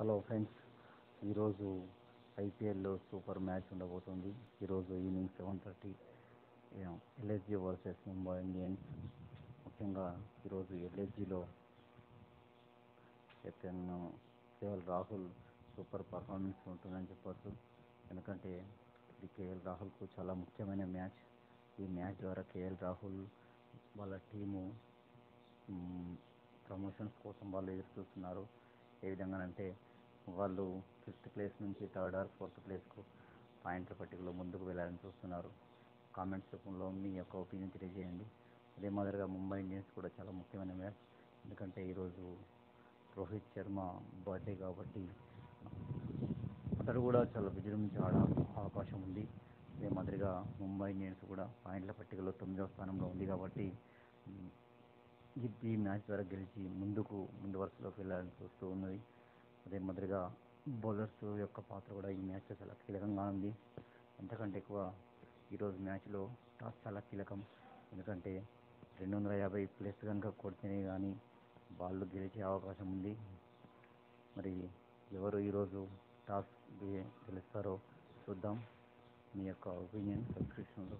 Hello friends, ఈరోజు ఐపీఎల్లో super match ఉండబోతుంది. ఈరోజు evening 7:30 LSG versus Mumbai Indians. ముఖ్యంగా ఈరోజు ఎల్ఎస్జీలో captain KL Rahul super performance ఉంటుందని చెప్పొచ్చు. ఎందుకంటే ఇది కేఎల్ రాహుల్కు చాలా ముఖ్యమైన మ్యాచ్. ఈ మ్యాచ్ ద్వారా కేఎల్ రాహుల్ వాళ్ళ టీము ప్రమోషన్స్ కోసం వాళ్ళు ఎదురు చూస్తున్నారు. ఏ విధంగానంటే వాళ్ళు 5th ప్లేస్ నుంచి 3rd or 4th ప్లేస్కు పాయింట్ల పట్టికలో ముందుకు వెళ్ళాలని చూస్తున్నారు. కామెంట్స్ రూపంలో మీ యొక్క ఒపీనియన్ తెలియజేయండి. అదే మాదిరిగా ముంబై ఇండియన్స్ కూడా చాలా ముఖ్యమైన మ్యాచ్. ఎందుకంటే ఈరోజు రోహిత్ శర్మ బర్త్డే కాబట్టి అతడు కూడా చాలా విజృంభించే అవకాశం ఉంది. అదే మాదిరిగా ముంబై ఇండియన్స్ కూడా పాయింట్ల పట్టికలో 9వ స్థానంలో ఉంది కాబట్టి ఈ మ్యాచ్ ద్వారా గెలిచి ముందు వరుసలోకి వెళ్ళాలని చూస్తూ ఉన్నది. అదే మాదిరిగా బౌలర్స్ యొక్క పాత్ర కూడా ఈ మ్యాచ్లో చాలా కీలకంగా ఉంది. అంతకంటే ఎక్కువ ఈరోజు మ్యాచ్లో టాస్ చాలా కీలకం. ఎందుకంటే 250+ కనుక కొడితేనే కానీ బాల్ గెలిచే అవకాశం ఉంది. మరి ఎవరు ఈరోజు టాస్ గెలుస్తారో చూద్దాం. మీ యొక్క ఒపీనియన్ సబ్స్క్రిప్షన్లో